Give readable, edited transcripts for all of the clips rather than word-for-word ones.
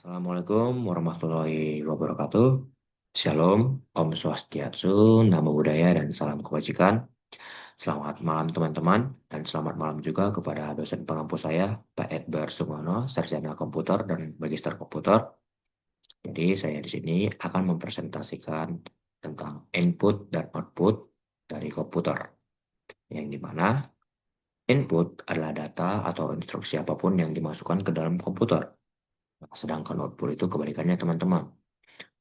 Assalamualaikum warahmatullahi wabarakatuh. Shalom, Om Swastiastu, Namo Buddhaya, dan salam kebajikan. Selamat malam teman-teman, dan selamat malam juga kepada dosen pengampu saya, Pak Edbar Sumono, Sarjana Komputer dan Magister Komputer. Jadi saya di sini akan mempresentasikan tentang input dan output dari komputer, yang dimana input adalah data atau instruksi apapun yang dimasukkan ke dalam komputer. Sedangkan output itu kebalikannya teman-teman.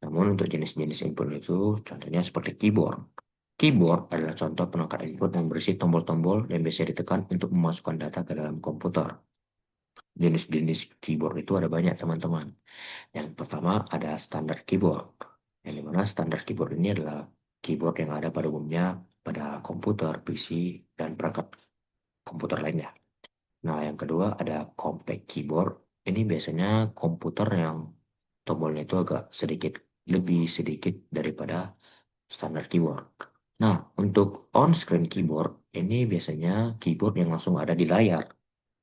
Namun untuk jenis-jenis input itu contohnya seperti keyboard. Keyboard adalah contoh perangkat input yang berisi tombol-tombol yang bisa ditekan untuk memasukkan data ke dalam komputer. Jenis-jenis keyboard itu ada banyak teman-teman. Yang pertama ada standar keyboard. Yang dimana standar keyboard ini adalah keyboard yang ada pada umumnya pada komputer, PC, dan perangkat komputer lainnya. Nah, yang kedua ada compact keyboard. Ini biasanya komputer yang tombolnya itu agak lebih sedikit daripada standar keyboard. Nah, untuk on-screen keyboard, ini biasanya keyboard yang langsung ada di layar.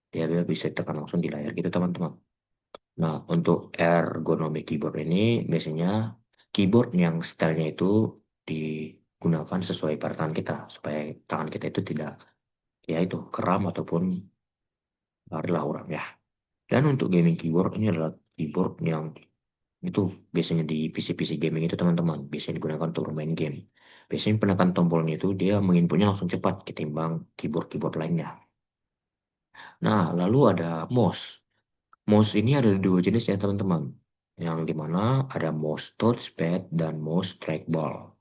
Dia bisa ditekan langsung di layar gitu, teman-teman. Nah, untuk ergonomic keyboard ini biasanya keyboard yang stylenya itu digunakan sesuai pada tangan kita, supaya tangan kita itu tidak, ya itu, kram ataupun adalah orang ya. Dan untuk gaming keyboard, ini adalah keyboard yang itu biasanya di PC-PC gaming itu teman-teman, biasanya digunakan untuk bermain game. Biasanya penekan tombolnya itu dia menginputnya langsung cepat ketimbang keyboard-keyboard lainnya. Nah, lalu ada mouse. Mouse ini ada dua jenis ya teman-teman. Yang dimana ada mouse touchpad dan mouse trackball.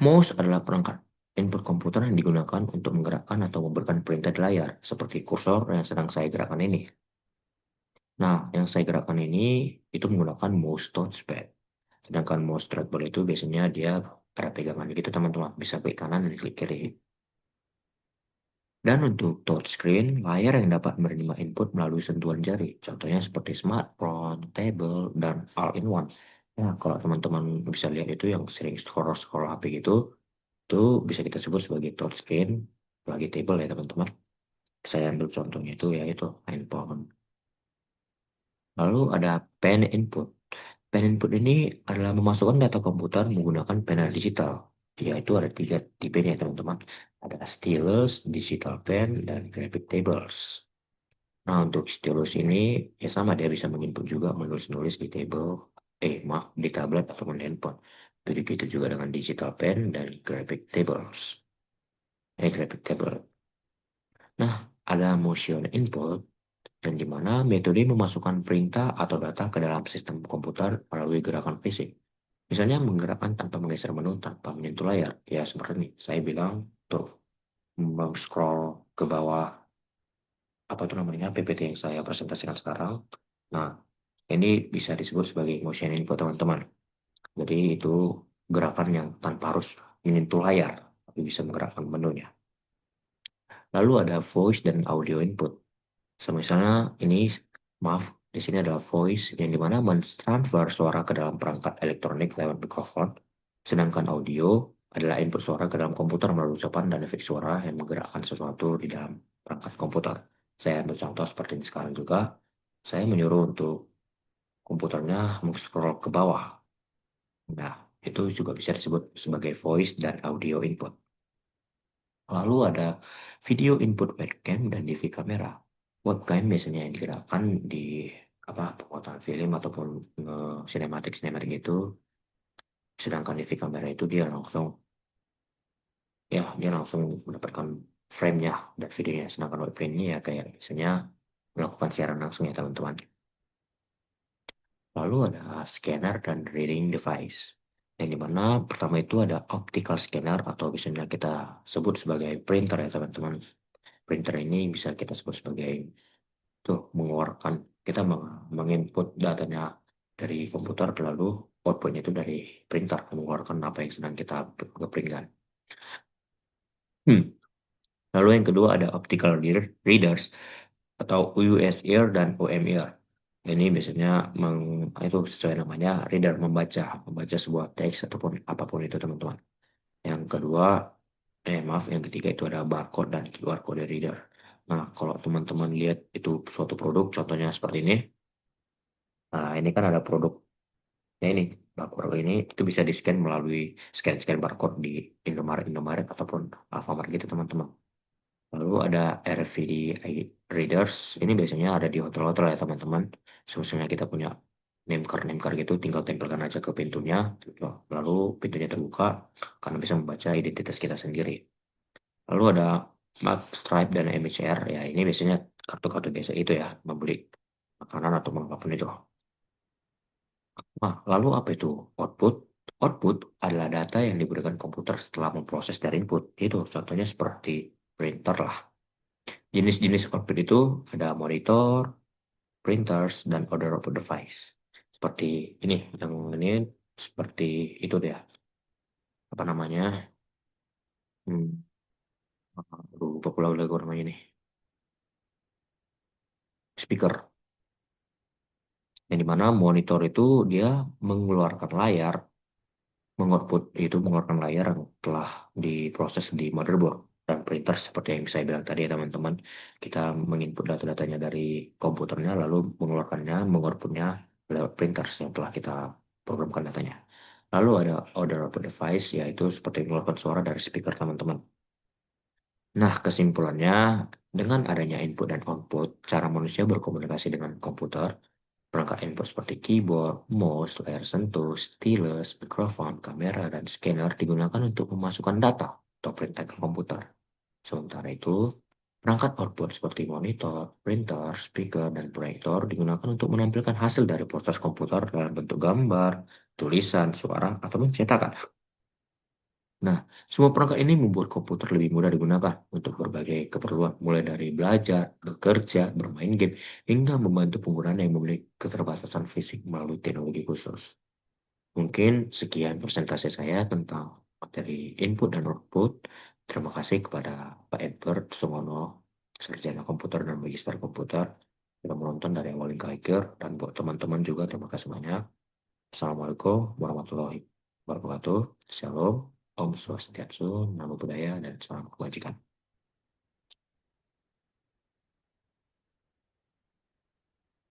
Mouse adalah perangkat input komputer yang digunakan untuk menggerakkan atau memberikan perintah di layar, seperti kursor yang sedang saya gerakkan ini. Nah, yang saya gerakkan ini itu menggunakan mouse touchpad. Sedangkan mouse trackball itu biasanya dia ada pegangan gitu teman-teman, bisa klik kanan dan klik kiri. Dan untuk touchscreen, layar yang dapat menerima input melalui sentuhan jari. Contohnya seperti smartphone, table, dan all-in-one. Nah, kalau teman-teman bisa lihat itu yang sering scroll-scroll HP gitu, itu bisa kita sebut sebagai touchscreen, sebagai table ya teman-teman. Saya ambil contohnya itu yaitu handphone. Lalu ada pen input. Pen input ini adalah memasukkan data komputer menggunakan pena digital. Yaitu ada tiga tipenya teman-teman. Ada stylus, digital pen, dan graphic tables. Nah untuk stylus ini ya sama, dia bisa menginput juga menulis-nulis di maaf, di tablet ataupun di handphone. Begitu juga dengan digital pen dan graphic tables. Graphic table. Nah, ada motion input yang dimana metode memasukkan perintah atau data ke dalam sistem komputer melalui gerakan fisik. Misalnya menggerakkan tanpa menggeser menu tanpa menyentuh layar. Ya seperti ini, saya bilang tuh scroll ke bawah apa itu namanya PPT yang saya presentasikan sekarang. Nah, ini bisa disebut sebagai motion input teman-teman. Jadi itu gerakan yang tanpa harus menyentuh layar, tapi bisa menggerakkan menunya. Lalu ada voice dan audio input. Misalnya ini, maaf, di sini adalah voice yang dimana mentransfer suara ke dalam perangkat elektronik lewat mikrofon, sedangkan audio adalah input suara ke dalam komputer melalui ucapan dan efek suara yang menggerakkan sesuatu di dalam perangkat komputer. Saya ambil contoh seperti ini sekarang juga. Saya menyuruh untuk komputernya scroll ke bawah. Nah, itu juga bisa disebut sebagai voice dan audio input. Lalu ada video input webcam dan DV kamera. Webcam biasanya yang digerakkan di apa pembuatan film ataupun sinematik itu, sedangkan DV kamera itu dia langsung mendapatkan frame-nya dan videonya. Sedangkan webcam ini ya kayak biasanya melakukan siaran langsung ya teman-teman. Lalu ada scanner dan reading device. Yang dimana pertama itu ada optical scanner atau biasanya kita sebut sebagai printer ya teman-teman. Printer ini bisa kita sebut sebagai tuh mengeluarkan, kita menginput datanya dari komputer, lalu outputnya itu dari printer mengeluarkan apa yang sedang kita printkan. Lalu yang kedua ada optical readers atau USR dan OMR. Ini biasanya itu sesuai namanya reader, membaca sebuah teks ataupun apapun itu teman-teman. Yang kedua, maaf, yang ketiga itu ada barcode dan QR code reader. Nah, kalau teman-teman lihat itu suatu produk, contohnya seperti ini, Nah, ini kan ada produknya ini. Nah, produk ini itu bisa di-scan melalui scan-scan barcode di Indomaret ataupun Alfamart gitu, teman-teman. Lalu ada RFID readers. Ini biasanya ada di hotel-hotel ya, teman-teman. Misalnya kita punya name card gitu, tinggal tempelkan aja ke pintunya. Lalu pintunya terbuka karena bisa membaca identitas kita sendiri. Lalu ada Mark Stripe dan MHR. Ya, ini biasanya kartu-kartu biasa itu ya, membeli makanan atau apapun itu. Nah, lalu apa itu output? Output adalah data yang diberikan komputer setelah memproses dari input. Itu contohnya seperti printer lah. Jenis-jenis output itu ada monitor, printers, dan other output device. Seperti ini, yang ini seperti itu deh, apa namanya? Hmm, aduh, lupa pula udah gue namanya ini. Speaker. Yang dimana monitor itu dia mengeluarkan layar, mengeluarkan layar yang telah diproses di motherboard. Dan printer seperti yang saya bilang tadi ya, teman-teman, kita menginput data-datanya dari komputernya lalu mengoutputnya lewat printers yang telah kita programkan datanya. Lalu ada other output device, yaitu seperti mengeluarkan suara dari speaker, teman-teman. Nah, kesimpulannya, dengan adanya input dan output, cara manusia berkomunikasi dengan komputer. Perangkat input seperti keyboard, mouse, layar sentuh, stylus, mikrofon, kamera, dan scanner digunakan untuk memasukkan data atau perintah ke komputer. Sementara itu, perangkat output seperti monitor, printer, speaker, dan proyektor digunakan untuk menampilkan hasil dari proses komputer dalam bentuk gambar, tulisan, suara, atau mencetakan. Nah, semua perangkat ini membuat komputer lebih mudah digunakan untuk berbagai keperluan, mulai dari belajar, bekerja, bermain game, hingga membantu penggunaan yang memiliki keterbatasan fisik melalui teknologi khusus. Mungkin sekian presentasi saya tentang materi input dan output. Terima kasih kepada Pak Edward Sumono, sarjana komputer dan magister komputer, sudah menonton dari awal hingga akhir, dan buat teman-teman juga terima kasih banyak. Assalamualaikum warahmatullahi wabarakatuh. Shalom, Om Swastiastu, Namo Buddhaya, dan salam kebajikan.